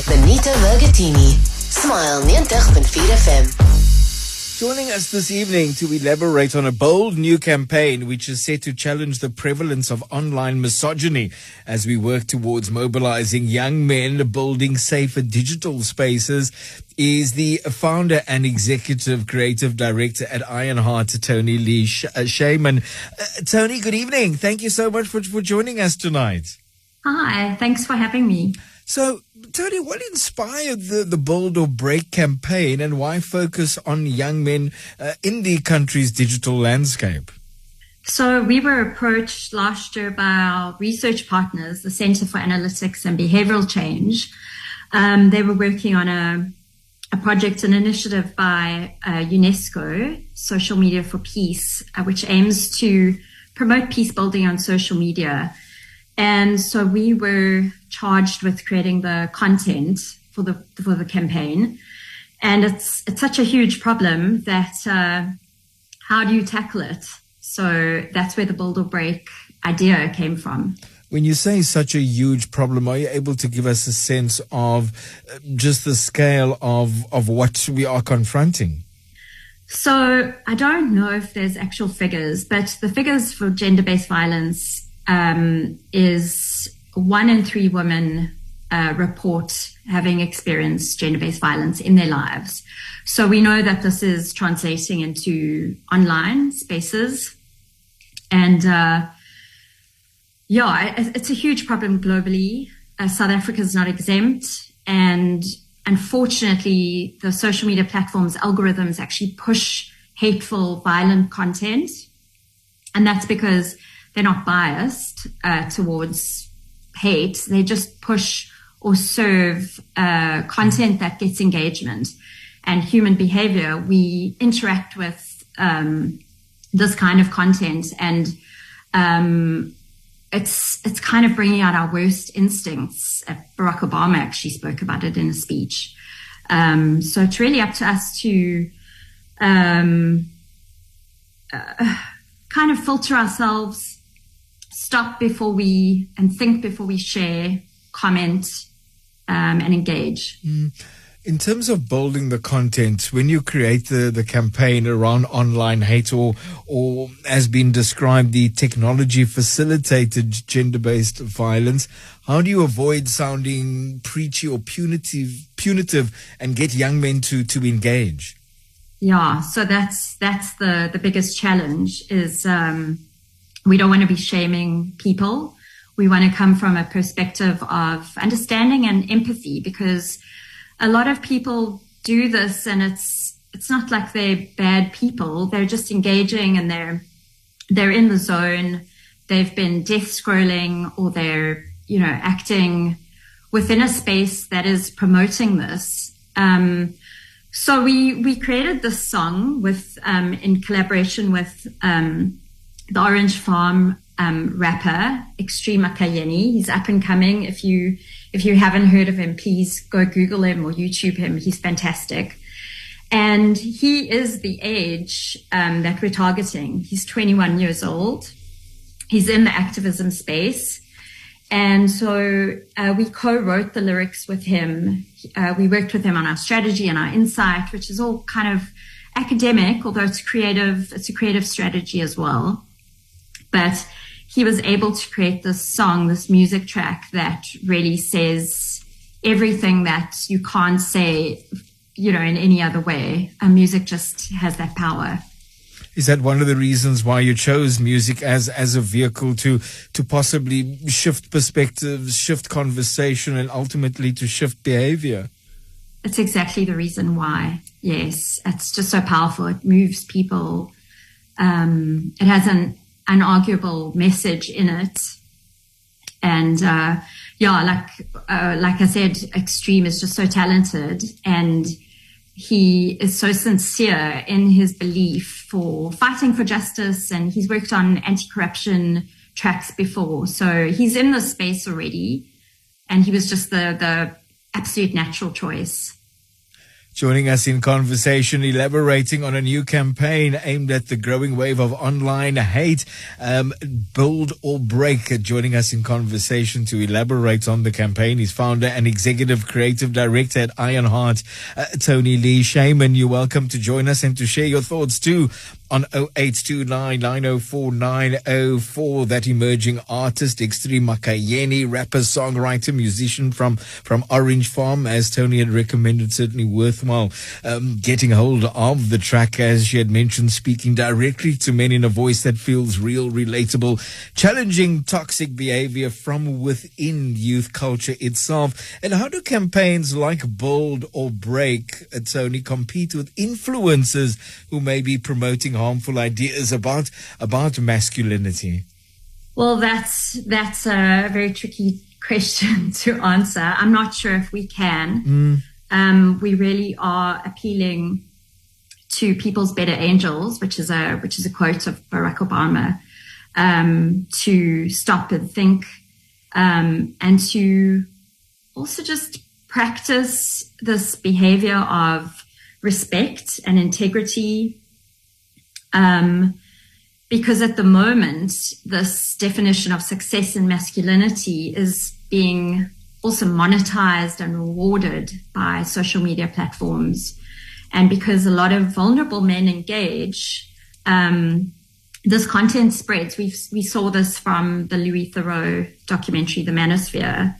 met Benito Vergotine. Smile 90.4 FM. Joining us this evening to elaborate on a bold new campaign which is set to challenge the prevalence of online misogyny as we work towards mobilizing young men building safer digital spaces is the founder and executive creative director at Ironheart, Toni-Lee Cheimen. Toni, good evening. Thank you so much for joining us tonight. Hi, thanks for having me. So, Toni, what inspired the Bold or Break campaign and why focus on young men in the country's digital landscape? So we were approached last year by our research partners, the Center for Analytics and Behavioral Change. They were working on a project, an initiative by UNESCO, Social Media for Peace, which aims to promote peace building on social media. And so we were charged with creating the content for the campaign. And it's such a huge problem that how do you tackle it? So that's where the Bold or Break idea came from. When you say such a huge problem, are you able to give us a sense of just the scale of what we are confronting? So I don't know if there's actual figures, but the figures for gender-based violence is 1 in 3 women report having experienced gender-based violence in their lives. So we know that this is translating into online spaces. And it's a huge problem globally. South Africa is not exempt. And unfortunately, the social media platforms' algorithms actually push hateful, violent content. And that's because they're not biased towards hate. They just push or serve content that gets engagement. And human behavior, we interact with this kind of content, and it's kind of bringing out our worst instincts. Barack Obama actually spoke about it in a speech. So it's really up to us to kind of filter ourselves, stop before and think before we share, comment, and engage. In terms of building the content, when you create the campaign around online hate or as been described, the technology facilitated gender-based violence, how do you avoid sounding preachy or punitive and get young men to engage? Yeah, so that's the biggest challenge is we don't want to be shaming people. We want to come from a perspective of understanding and empathy, because a lot of people do this and it's not like they're bad people. They're just engaging and they're in the zone. They've been death scrolling, or they're, acting within a space that is promoting this. So we created this song with in collaboration with the Orange Farm rapper Extreme Akayeni. He's up and coming. If you haven't heard of him, please go Google him or YouTube him. He's fantastic. And he is the age that we're targeting. He's 21 years old. He's in the activism space. And so we co-wrote the lyrics with him. We worked with him on our strategy and our insight, which is all kind of academic, although it's creative. It's a creative strategy as well. But he was able to create this song, this music track that really says everything that you can't say, in any other way. Music just has that power. Is that one of the reasons why you chose music as a vehicle to possibly shift perspectives, shift conversation, and ultimately to shift behavior? It's exactly the reason why. Yes, it's just so powerful. It moves people. It has an unarguable message in it. And like I said, Extreme is just so talented, and he is so sincere in his belief for fighting for justice, and he's worked on anti-corruption tracks before. So he's in this space already, and he was just the absolute natural choice. Joining us in conversation, elaborating on a new campaign aimed at the growing wave of online hate, Build or Break. Joining us in conversation to elaborate on the campaign is founder and executive creative director at Ironheart, Toni-Lee Cheimen. You're welcome to join us and to share your thoughts too on 0829 904 904. That emerging artist, X3 Makayeni, rapper, songwriter, musician from Orange Farm, as Tony had recommended, certainly worthwhile getting hold of the track, as she had mentioned, speaking directly to men in a voice that feels real, relatable, challenging toxic behavior from within youth culture itself. And how do campaigns like Build or Break, Tony, compete with influencers who may be promoting harmful ideas about masculinity? Well, that's a very tricky question to answer. I'm not sure if we can. We really are appealing to people's better angels, which is a quote of Barack Obama, to stop and think, and to also just practice this behavior of respect and integrity. Because at the moment, this definition of success and masculinity is being also monetized and rewarded by social media platforms. And because a lot of vulnerable men engage, this content spreads. We saw this from the Louis Theroux documentary, The Manosphere.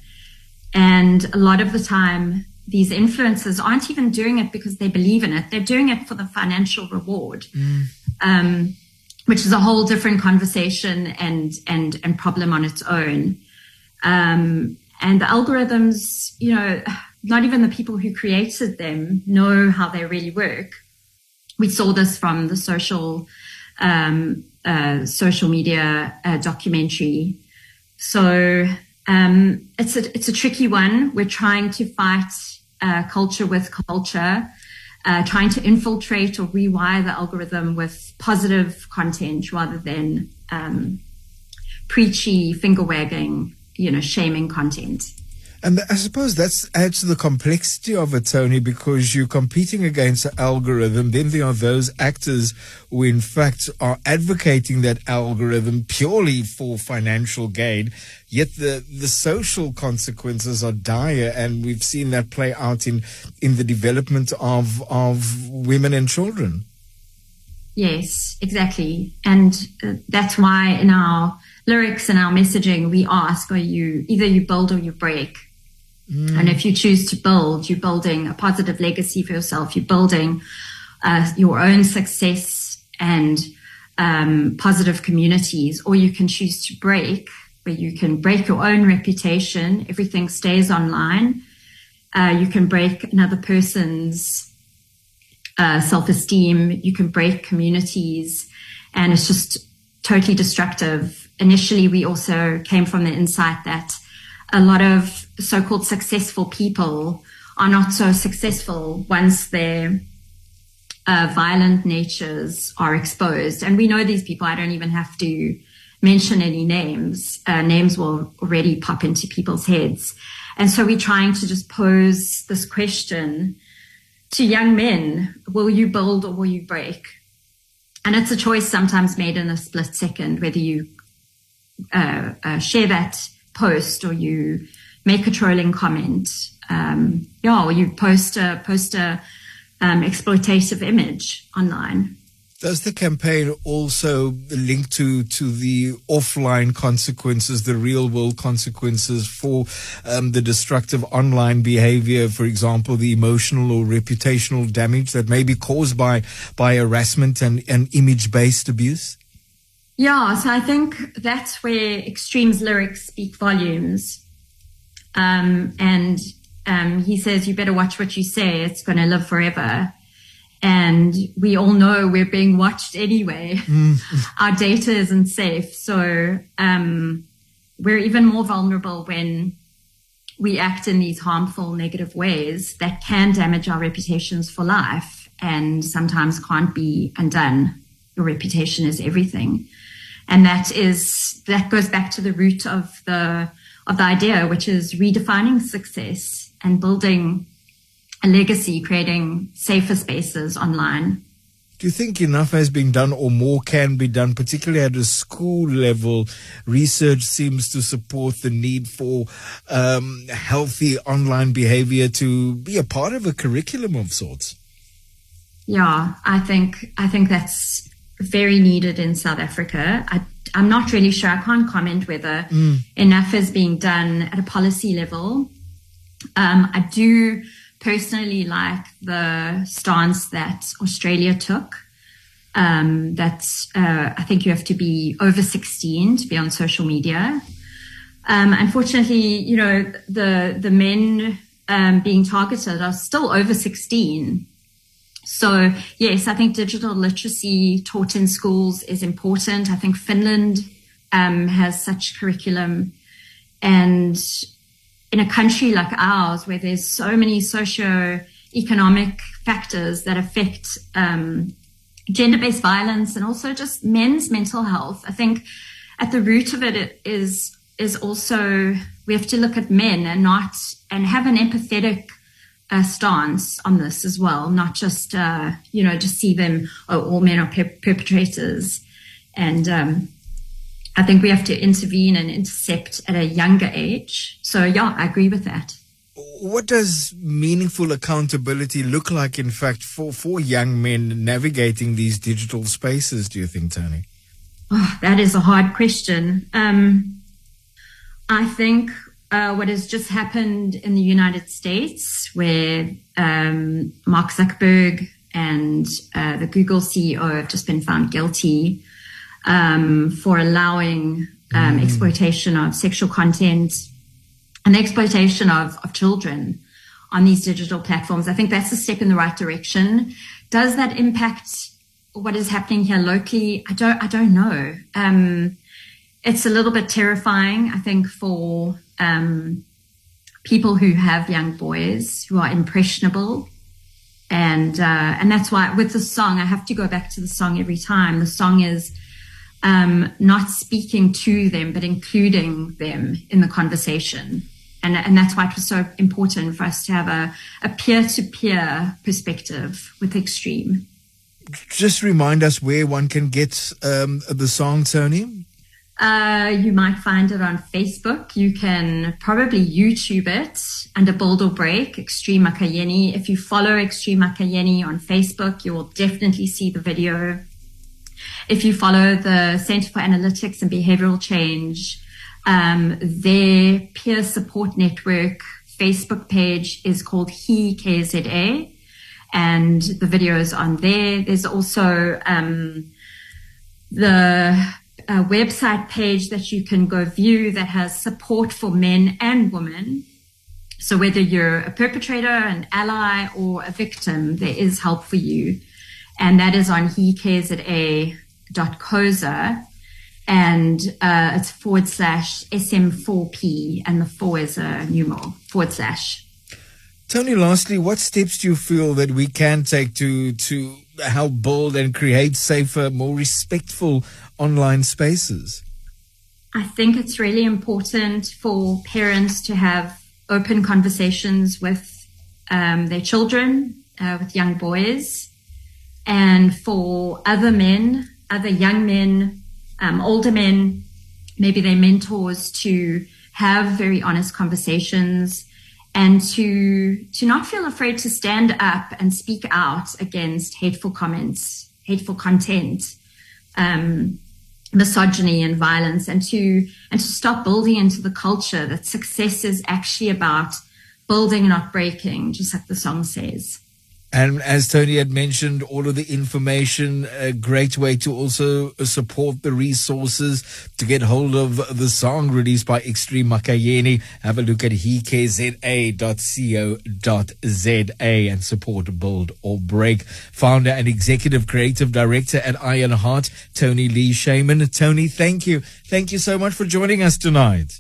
And a lot of the time, these influencers aren't even doing it because they believe in it. They're doing it for the financial reward, which is a whole different conversation and problem on its own. And the algorithms, not even the people who created them know how they really work. We saw this from the social media documentary. So it's a tricky one. We're trying to fight culture with culture, trying to infiltrate or rewire the algorithm with positive content rather than preachy, finger-wagging, shaming content. And I suppose that adds to the complexity of it, Tony, because you're competing against the algorithm. Then there are those actors who, in fact, are advocating that algorithm purely for financial gain. Yet the social consequences are dire, and we've seen that play out in the development of women and children. Yes, exactly. And that's why in our lyrics and our messaging, we ask, either you build or you break. And if you choose to build, you're building a positive legacy for yourself. You're building your own success and positive communities, or you can choose to break, where you can break your own reputation. Everything stays online. You can break another person's self-esteem. You can break communities, and it's just totally destructive. Initially, we also came from the insight that a lot of so-called successful people are not so successful once their violent natures are exposed. And we know these people. I don't even have to mention any names. Names will already pop into people's heads. And so we're trying to just pose this question to young men: will you build or will you break? And it's a choice sometimes made in a split second, whether you share that post or you make a trolling comment, or you post a exploitative image online. Does the campaign also link to the offline consequences, the real world consequences for the destructive online behavior, for example, the emotional or reputational damage that may be caused by harassment and image-based abuse? Yeah, so I think that's where Extreme's lyrics speak volumes. He says, you better watch what you say, it's going to live forever. And we all know we're being watched anyway. Our data isn't safe. So we're even more vulnerable when we act in these harmful, negative ways that can damage our reputations for life and sometimes can't be undone. Your reputation is everything. And that goes back to the root of the idea, which is redefining success and building a legacy, creating safer spaces online. Do you think enough has been done or more can be done, particularly at a school level? Research seems to support the need for healthy online behavior to be a part of a curriculum of sorts. Yeah, I think that's very needed in South Africa. I'm not really sure. I can't comment whether enough is being done at a policy level. I do personally like the stance that Australia took. I think you have to be over 16 to be on social media. Unfortunately, the men being targeted are still over 16. So, yes, I think digital literacy taught in schools is important. I think Finland has such curriculum. And in a country like ours, where there's so many socio-economic factors that affect gender-based violence and also just men's mental health, I think at the root of it is also we have to look at men and have an empathetic stance on this as well, not just just see them, all men are perpetrators. And I think we have to intervene and intercept at a younger age. So yeah, I agree with that. What does meaningful accountability look like, in fact, for young men navigating these digital spaces, do you think, Toni? Oh, that is a hard question. I think what has just happened in the United States, where Mark Zuckerberg and the Google CEO have just been found guilty for allowing exploitation of sexual content and the exploitation of children on these digital platforms. I think that's a step in the right direction. Does that impact what is happening here locally? I don't know. It's a little bit terrifying, I think, for people who have young boys who are impressionable. And that's why with the song, I have to go back to the song every time. The song is not speaking to them, but including them in the conversation. And that's why it was so important for us to have a peer-to-peer perspective with Extreme. Just remind us where one can get the song, Toni. You might find it on Facebook. You can probably YouTube it under Build or Break, Extreme Makayeni. If you follow Extreme Makayeni on Facebook, you will definitely see the video. If you follow the Center for Analytics and Behavioral Change, their peer support network Facebook page is called He KZA, and the video is on there. There's also the website page that you can go view that has support for men and women. So whether you're a perpetrator, an ally, or a victim, there is help for you. And that is on hekza.coza. And it's / SM4P, and the 4 is a numeral, / Toni, lastly, what steps do you feel that we can take to help build and create safer, more respectful online spaces? I think it's really important for parents to have open conversations with their children, with young boys, and for other men, other young men, older men, maybe their mentors, to have very honest conversations and to not feel afraid to stand up and speak out against hateful comments, hateful content, misogyny and violence, and to stop building into the culture that success is actually about building and not breaking, just like the song says. And as Toni had mentioned, all of the information, a great way to also support the resources to get hold of the song released by Extreme Makayeni. Have a look at hekza.co.za and support Build or Break. Founder and Executive Creative Director at Ironheart, Toni-Lee Cheimen. Toni, thank you. Thank you so much for joining us tonight.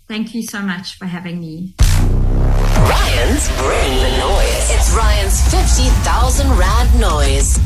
Thank you so much for having me. Ryan's Bring the Noise. It's Ryan's 50,000 Rand Noise.